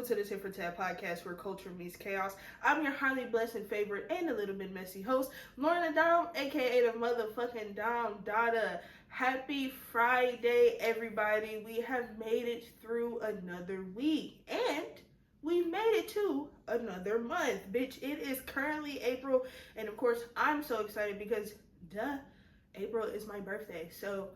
to the Tit for Tat podcast where culture meets chaos. I'm your highly blessed and favorite and a little bit messy host, Lauren Dom, aka the motherfucking Dom Dada. Happy Friday, everybody. We have made it through another week and we've made it to another month. Bitch, it is currently April, and of course, I'm so excited because, April is my birthday. So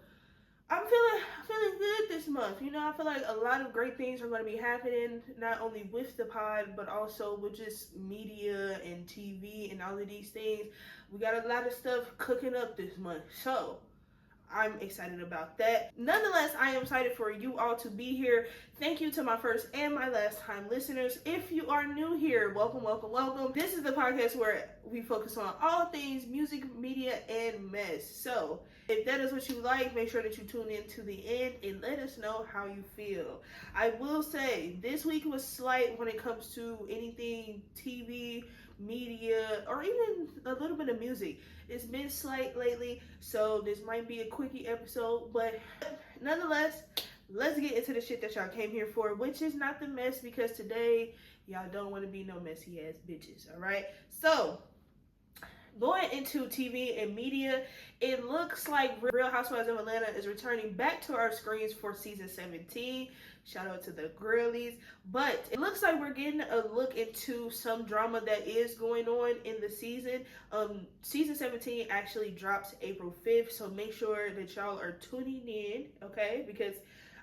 I'm feeling good this month. You know, I feel like a lot of great things are going to be happening, not only with the pod, but also with just media and TV and all of these things. We got a lot of stuff cooking up this month. So I'm excited about that. Nonetheless, I am excited for you all to be here. Thank you to my first and my last time listeners. If you are new here, welcome, welcome, welcome. This is the podcast where we focus on all things music, media, and mess. So if that is what you like, make sure that you tune in to the end and let us know how you feel. I will say this week was slight when it comes to anything TV, media, or even a little bit of music. It's been slight lately, so this might be a quickie episode, but nonetheless, let's get into the shit that y'all came here for, which is not the mess, because today y'all don't want to be no messy ass bitches. All right, so going into TV and media, it looks like Real Housewives of Atlanta is returning back to our screens for season 17. Shout out to the girlies. But it looks like we're getting a look into some drama that is going on in the season. Season 17 actually drops April 5th, so make sure that y'all are tuning in, okay? Because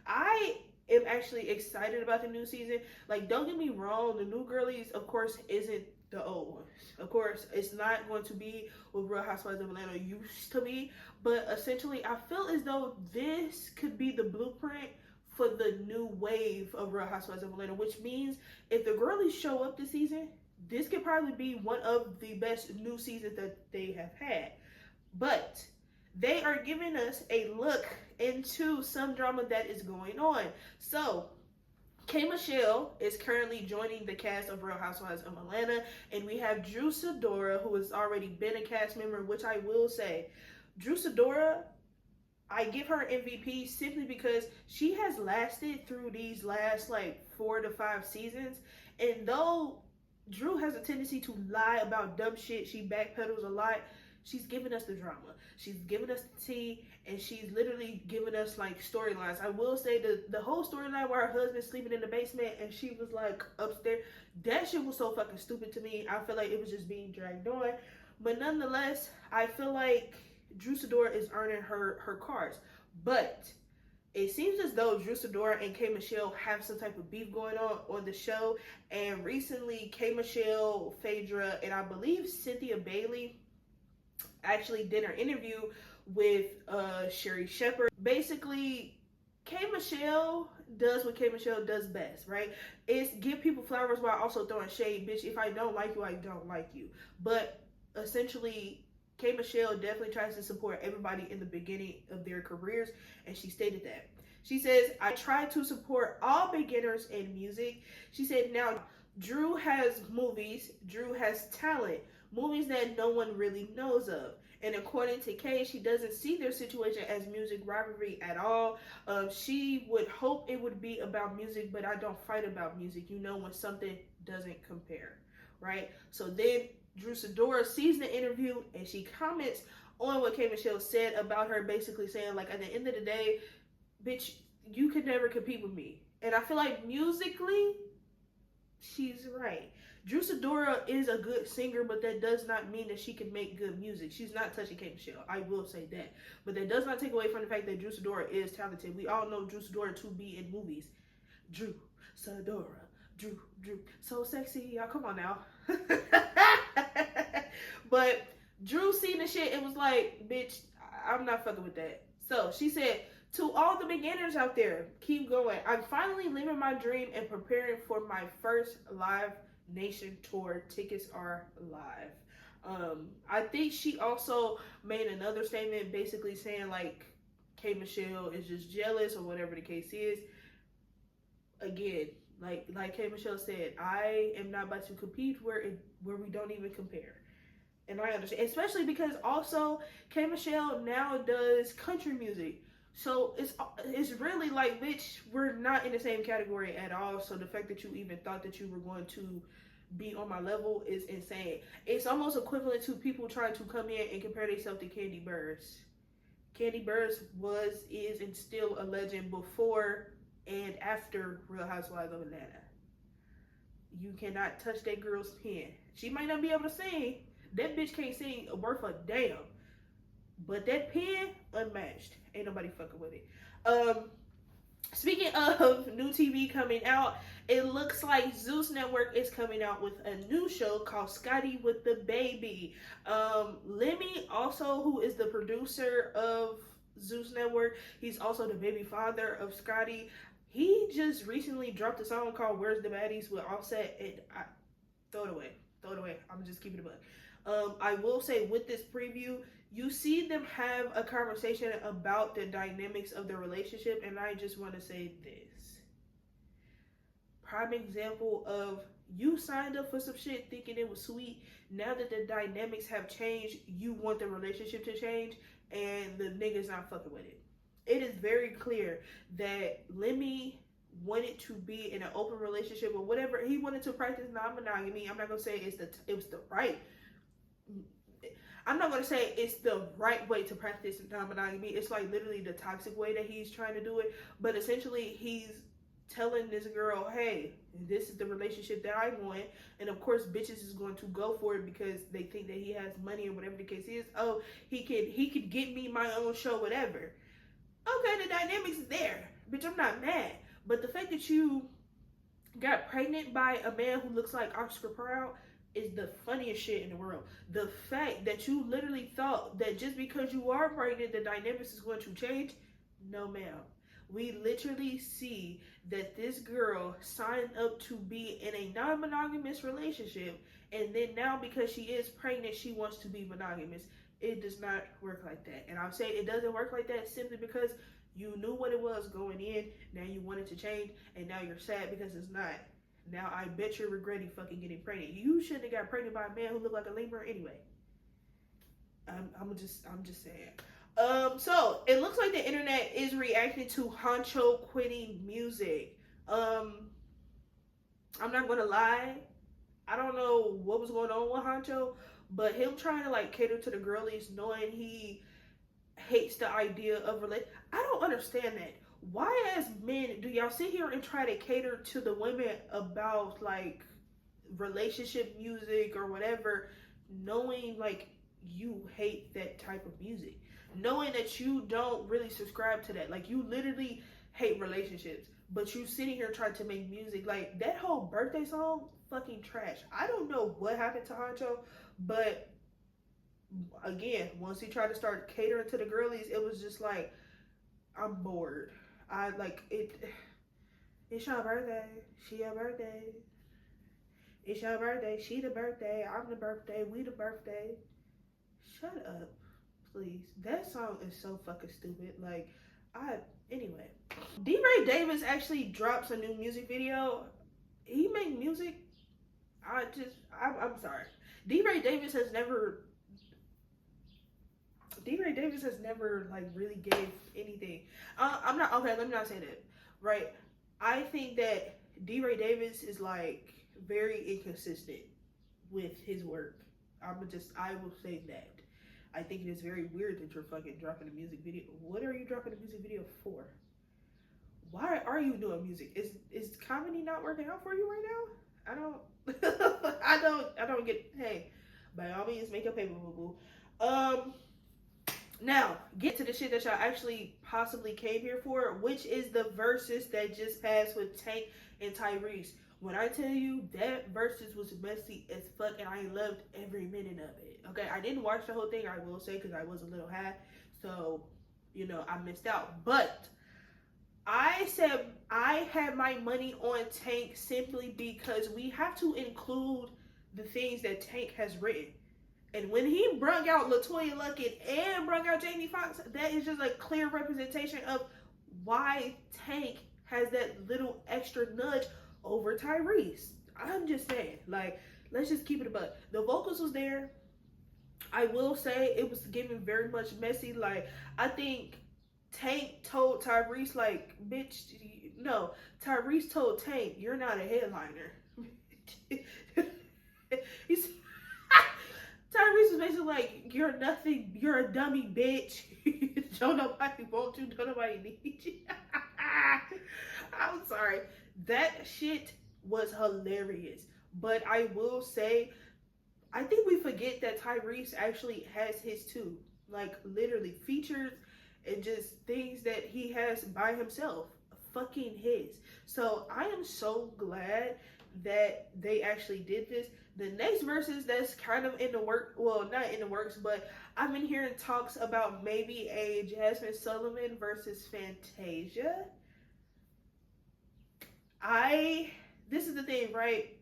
I am actually excited about the new season. Like, don't get me wrong, the new girlies, of course, isn't the old ones. Of course, it's not going to be what Real Housewives of Atlanta used to be, but essentially, I feel as though this could be the blueprint for the new wave of Real Housewives of Atlanta, which means if the girlies show up this season, this could probably be one of the best new seasons that they have had. But they are giving us a look into some drama that is going on. So K. Michelle is currently joining the cast of Real Housewives of Atlanta, and we have Drew Sidora, who has already been a cast member, which I will say, Drew Sidora, I give her MVP simply because she has lasted through these last like 4 to 5 seasons, and though Drew has a tendency to lie about dumb shit, she backpedals a lot, she's giving us the drama, she's giving us the tea, and she's literally giving us like storylines. I will say the whole storyline where her husband's sleeping in the basement and she was like upstairs, that shit was so fucking stupid to me. I feel like it was just being dragged on, but nonetheless, I feel like Drew Sidora is earning her cards. But it seems as though Drew Sidora and K. Michelle have some type of beef going on the show, and recently K. Michelle, Phaedra, and I believe Cynthia Bailey actually did an interview with Sherry Shepherd. Basically, K. Michelle does what K. Michelle does best, right? It's give people flowers while also throwing shade. Bitch, if I don't like you, I don't like you. But essentially, K. Michelle definitely tries to support everybody in the beginning of their careers, and she stated that. She says, I try to support all beginners in music. She said, now, Drew has movies, Drew has talent, movies that no one really knows of. And according to Kay, she doesn't see their situation as music rivalry at all. She would hope it would be about music, but I don't fight about music, you know, when something doesn't compare, right? So then Drew Sidora sees the interview and she comments on what K. Michelle said about her, basically saying, like, at the end of the day, bitch, you could never compete with me. And I feel like musically, she's right. Drew Sidora is a good singer, but that does not mean that she can make good music. She's not touching K. Michelle, I will say that. But that does not take away from the fact that Drew Sidora is talented. We all know Drew Sidora to be in movies. Drew Sidora, Drew, so sexy, y'all, come on now. But Drew seen the shit and was like, bitch, I'm not fucking with that. So she said, to all the beginners out there, keep going. I'm finally living my dream and preparing for my first Live Nation tour. Tickets are live. I think she also made another statement basically saying like K. Michelle is just jealous or whatever the case is. Again, like K. Michelle said, I am not about to compete where we don't even compare. And I understand, especially because also K. Michelle now does country music, So it's really like, bitch, we're not in the same category at all. So the fact that you even thought that you were going to be on my level is insane. It's almost equivalent to people trying to come in and compare themselves to Candy Burrs. Candy Burrs was, is, and still a legend before and after Real Housewives of Atlanta. You cannot touch that girl's pen. She might not be able to sing. That bitch can't sing worth a damn. But that pen, unmatched. Ain't nobody fucking with it. Speaking of new TV coming out, it looks like Zeus Network is coming out with a new show called Scotty with the Baby. Lemmy, also, who is the producer of Zeus Network, he's also the baby father of Scotty. He just recently dropped a song called Where's the Baddies with Offset, and I throw it away. Throw it away. I'm just keeping it up. I will say with this preview, you see them have a conversation about the dynamics of the relationship, and I just want to say this. Prime example of you signed up for some shit thinking it was sweet. Now that the dynamics have changed, you want the relationship to change, and the nigga's not fucking with it. It is very clear that Lemmy wanted to be in an open relationship or whatever. He wanted to practice non-monogamy. I'm not gonna say it was the right. I'm not gonna say it's the right way to practice non-monogamy. It's like literally the toxic way that he's trying to do it. But essentially, he's telling this girl, "Hey, this is the relationship that I want," and of course, bitches is going to go for it because they think that he has money or whatever the case is. Oh, he could get me my own show, whatever. Okay, the dynamics is there, bitch. I'm not mad, but the fact that you got pregnant by a man who looks like Oscar Proud is the funniest shit in the world. The fact that you literally thought that just because you are pregnant, the dynamics is going to change. No, ma'am. We literally see that this girl signed up to be in a non-monogamous relationship, and then now because she is pregnant, she wants to be monogamous. It does not work like that. And I'll say it doesn't work like that simply because you knew what it was going in. Now you want it to change, and now you're sad because it's not. Now I bet you're regretting fucking getting pregnant. You shouldn't have got pregnant by a man who looked like a lemur anyway. I'm just saying. So it looks like the internet is reacting to Honcho quitting music. I'm not gonna lie, I don't know what was going on with Honcho, but him trying to like cater to the girlies, knowing he hates the idea of I don't understand that. Why as men do y'all sit here and try to cater to the women about like relationship music or whatever, knowing like you hate that type of music, knowing that you don't really subscribe to that, like you literally hate relationships, but you sitting here trying to make music like that whole birthday song, fucking trash. I don't know what happened to Honcho, but again, once he tried to start catering to the girlies, it was just like, I'm bored. I like it. It's your birthday. She your birthday. It's your birthday. She the birthday. I'm the birthday. We the birthday. Shut up, please. That song is so fucking stupid. Like, anyway. D-Ray Davis actually drops a new music video. He make music. I'm sorry. D-Ray Davis has never like really gave anything. I'm not okay. Let me not say that. Right. I think that D-Ray Davis is like very inconsistent with his work. I will say that. I think it is very weird that you're fucking dropping a music video. What are you dropping a music video for? Why are you doing music? Is comedy not working out for you right now? I don't get. Hey, by all means, make your paper, boo boo. Now, get to the shit that y'all actually possibly came here for, which is the Verzuz that just passed with Tank and Tyrese. When I tell you that Verzuz was messy as fuck, and I loved every minute of it. Okay, I didn't watch the whole thing, I will say, because I was a little high, so I missed out. But I said I had my money on Tank simply because we have to include the things that Tank has written. And when he brung out LaToya Luckett and brung out Jamie Foxx, that is just a clear representation of why Tank has that little extra nudge over Tyrese. I'm just saying, like, let's just keep it a buck. The vocals was there. I will say it was giving very much messy. Like, I think Tank told Tyrese, like, bitch, no. Tyrese told Tank, you're not a headliner. He's Tyrese was basically like, you're nothing, you're a dummy, bitch. Don't nobody want you, don't nobody need you. I'm sorry. That shit was hilarious. But I will say, I think we forget that Tyrese actually has his too. Like, literally, features and just things that he has by himself. Fucking his. So I am so glad that they actually did this. The next verses that's kind of in the work, well, not in the works, but I've been hearing talks about maybe a Jasmine Sullivan versus Fantasia. This is the thing, right?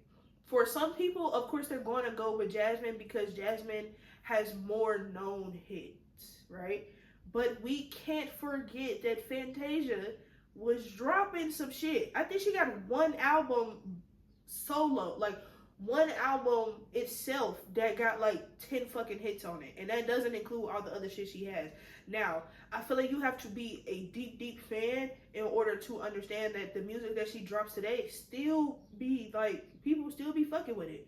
For some people, of course, they're going to go with Jasmine because Jasmine has more known hits, right? But we can't forget that Fantasia was dropping some shit. I think she got one album solo, like one album itself that got like 10 fucking hits on it. And that doesn't include all the other shit she has. Now, I feel like you have to be a deep, deep fan in order to understand that the music that she drops today still be like, people still be fucking with it.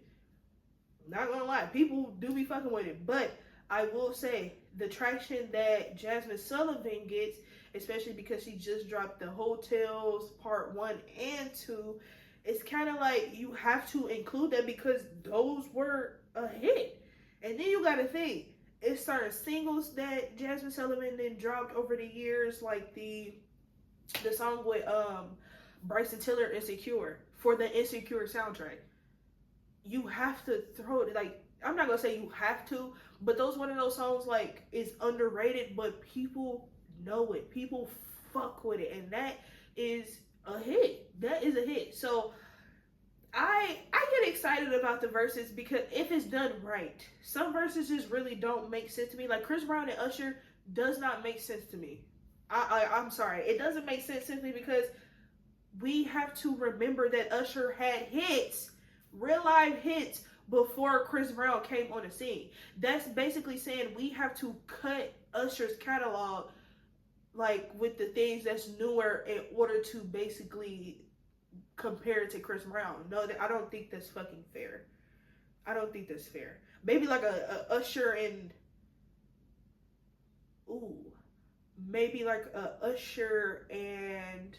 Not gonna lie, people do be fucking with it. But I will say, the traction that Jasmine Sullivan gets, especially because she just dropped the Hotels Part 1 and 2, it's kind of like you have to include that because those were a hit. And then you gotta think, it's certain singles that Jasmine Sullivan then dropped over the years, like the song with Bryson Tiller, Insecure, for the Insecure soundtrack. You have to throw it, like, I'm not gonna say you have to, but those one of those songs, like, is underrated, but people know it. People fuck with it, and that is a hit. That is a hit. So I get excited about the verses because if it's done right, some verses just really don't make sense to me. Like Chris Brown and Usher does not make sense to me. I'm sorry, it doesn't make sense simply because we have to remember that Usher had hits, real live hits, before Chris Brown came on the scene. That's basically saying we have to cut Usher's catalog, like, with the things that's newer in order to basically compare it to Chris Brown. No, I don't think that's fucking fair. I don't think that's fair. Maybe like a Usher and maybe like a Usher and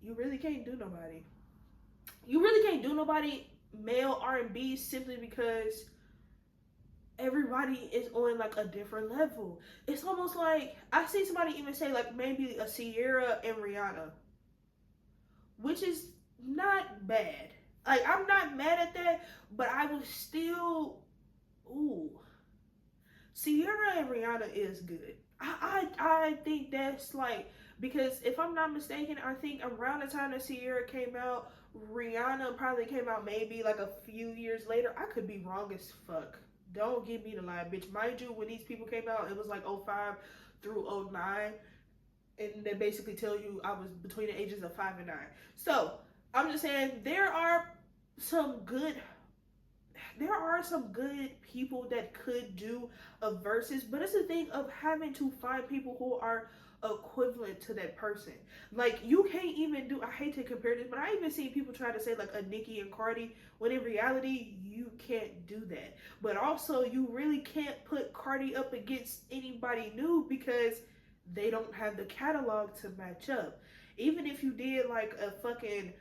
you really can't do nobody. You really can't do nobody male R&B simply because everybody is on like a different level. It's almost like I see somebody even say like maybe a Sierra and Rihanna, which is not bad. Like, I'm not mad at that, but I was still, Sierra and Rihanna is good. I think that's like, because if I'm not mistaken, I think around the time that Sierra came out, Rihanna probably came out maybe like a few years later. I could be wrong as fuck. Don't give me the lie, bitch. Mind you, when these people came out, it was like 05 through 09. And they basically tell you I was between the ages of 5 and 9. So, I'm just saying, there are some good people that could do a versus, but it's a thing of having to find people who are equivalent to that person. Like, you can't even do, I hate to compare this, but I even see people try to say like a Nicki and Cardi, when in reality, you can't do that. But also, you really can't put Cardi up against anybody new because they don't have the catalog to match up. Even if you did like a fucking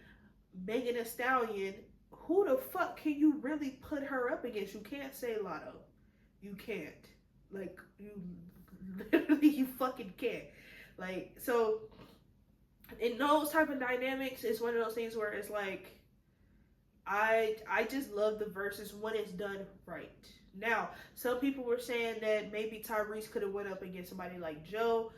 Megan Thee Stallion, who the fuck can you really put her up against? You can't say Lotto. You can't. Like, you literally, you fucking can't. Like, so in those type of dynamics, it's one of those things where it's like, I just love the verses when it's done right. Now, some people were saying that maybe Tyrese could have went up against somebody like Joe.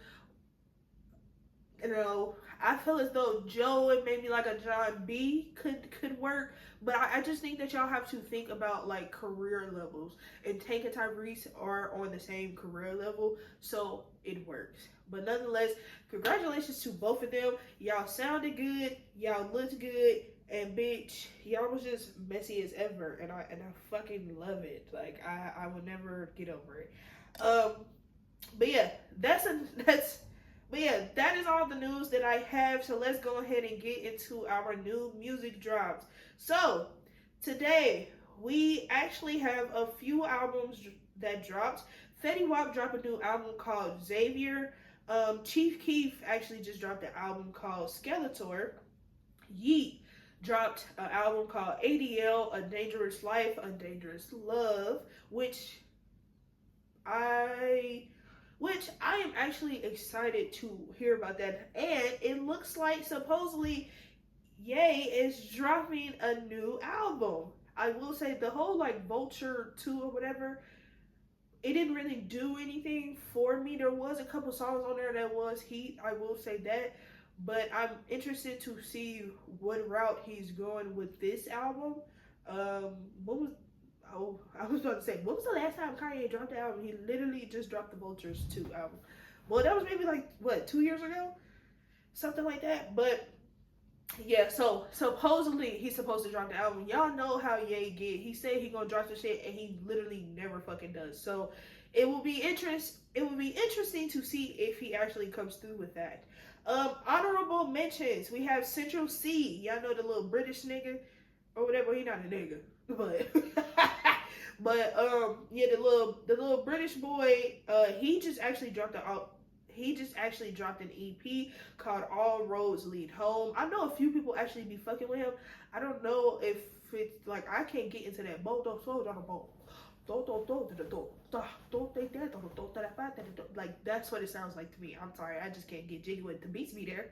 You know, I feel as though Joe and maybe like a John B could work, but I just think that y'all have to think about like career levels, and Tank and Tyrese are on the same career level, so it works. But nonetheless, congratulations to both of them. Y'all sounded good, y'all looked good, and bitch, y'all was just messy as ever, and I fucking love it. Like, I will never get over it. But yeah, that is all the news that I have. So let's go ahead and get into our new music drops. So today we actually have a few albums that dropped. Fetty Wap dropped a new album called Xavier. Chief Keef actually just dropped an album called Skeletor. Yeet dropped an album called ADL, A Dangerous Life, A Dangerous Love, which I am actually excited to hear about that. And it looks like supposedly Ye is dropping a new album. I will say the whole like Vulture 2 or whatever, it didn't really do anything for me. There was a couple songs on there that was heat, I will say that. But I'm interested to see what route he's going with this album. What was I was about to say, what was the last time Kanye dropped the album? He literally just dropped the Vultures 2 album. Well, that was maybe like, what, 2 years ago? Something like that. But, yeah, so supposedly he's supposed to drop the album. Y'all know how Ye get. He said he gonna drop the shit, and he literally never fucking does. So, it will be interesting to see if he actually comes through with that. Honorable mentions. We have Central C. Y'all know the little British nigga? Or whatever, he not a nigga. But yeah, the little British boy, he just actually dropped an EP called All Roads Lead Home. I know a few people actually be fucking with him. I don't know if it's like, I can't get into that like, that's what it sounds like to me. I'm sorry, I just can't get jiggy with the beats be there.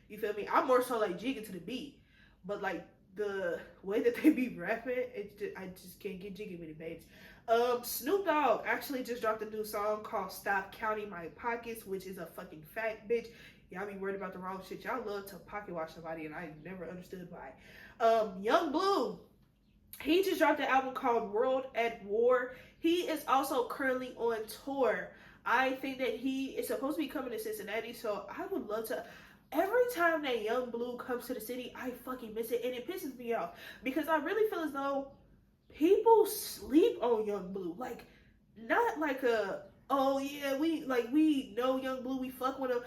You feel me? I'm more so like jigging to the beat, but like the way that they be rapping, I just can't get jiggy with it, babes. Snoop Dogg actually just dropped a new song called Stop Counting My Pockets, which is a fucking fact, bitch. Y'all be worried about the wrong shit. Y'all love to pocket watch somebody, and I never understood why. Young Blue, he just dropped an album called World at War. He is also currently on tour. I think that he is supposed to be coming to Cincinnati, so I would love to. Every time that Young Blue comes to the city, I fucking miss it, and it pisses me off because I really feel as though people sleep on Young Blue. Like, not like oh yeah, we know Young Blue, we fuck with him.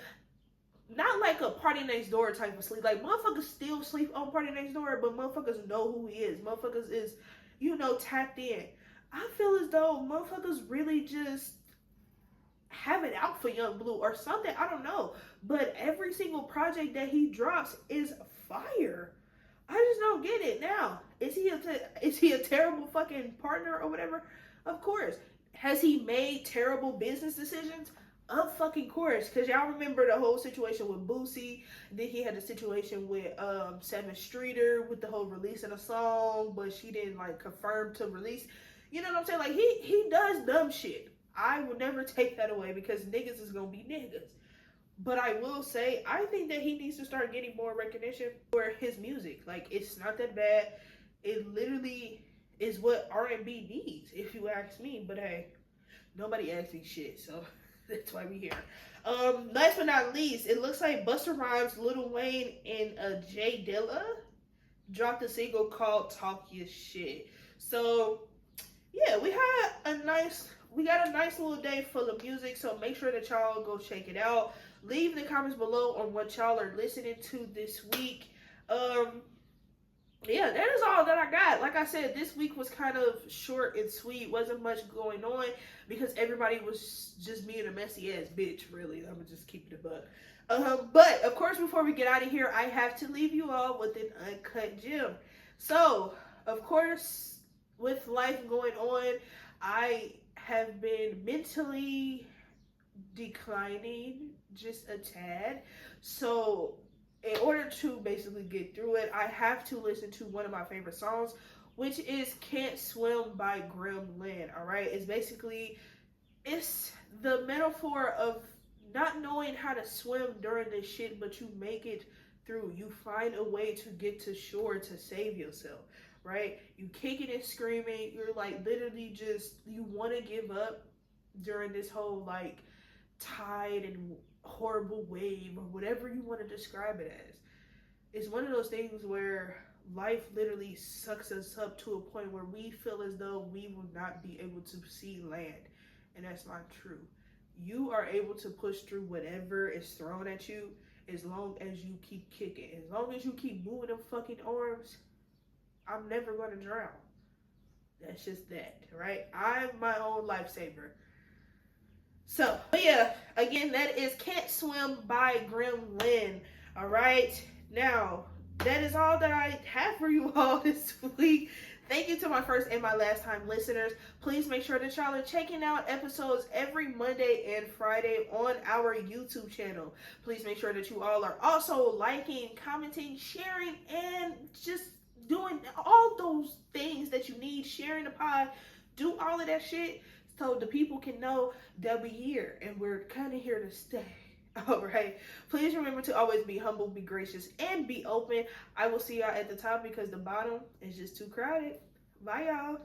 Not like a Party Next Door type of sleep. Like, motherfuckers still sleep on Party Next Door, but motherfuckers know who he is. Motherfuckers is, tapped in. I feel as though motherfuckers really just have it out for Young Blue or something. I don't know. But every single project that he drops is fire. I just don't get it. Now, is he a terrible fucking partner or whatever? Of course. Has he made terrible business decisions? Of fucking course. Because y'all remember the whole situation with Boosie. Then he had the situation with 7th Streeter with the whole releasing a song, but she didn't like confirm to release. You know what I'm saying? Like, he does dumb shit. I will never take that away because niggas is gonna be niggas. But I will say, I think that he needs to start getting more recognition for his music. Like, it's not that bad. It literally is what R&B needs, if you ask me. But hey, nobody asks me shit, so that's why we here. Last but not least, it looks like Busta Rhymes, Lil Wayne, and Jay Dilla dropped a single called Talk Your Shit. So yeah, we got a nice little day full of music, so make sure that y'all go check it out. Leave the comments below on what y'all are listening to this week. Yeah, that is all that I got. Like I said, this week was kind of short and sweet. Wasn't much going on because everybody was just being a messy ass bitch, really. I'm gonna just keep it a buck. But of course, before we get out of here, I have to leave you all with an uncut gem. So, of course, with life going on, I have been mentally declining just a tad. So in order to basically get through it, I have to listen to one of my favorite songs, which is Can't Swim by Grimm, Lynn. All right. It's the metaphor of not knowing how to swim during this shit, but you make it through. You find a way to get to shore to save yourself, right? You kicking and screaming. You're like literally just, you want to give up during this whole like tide and horrible wave or whatever you want to describe it as. It's one of those things where life literally sucks us up to a point where we feel as though we will not be able to see land. And that's not true. you are able to push through whatever is thrown at you as long as you keep kicking. As long as you keep moving them fucking arms, I'm never going to drown. That's just that, right? I'm my own lifesaver. So, but yeah, again, that is Can't Swim by Grimm Lynn. All right. Now, that is all that I have for you all this week. Thank you to my first and my last time listeners. Please make sure that y'all are checking out episodes every Monday and Friday on our YouTube channel. Please make sure that you all are also liking, commenting, sharing, and just doing all those things that you need. Sharing the pod. Do all of that shit so the people can know that we're here and we're kind of here to stay. All right. Please remember to always be humble, be gracious, and be open. I will see y'all at the top because the bottom is just too crowded. Bye, y'all.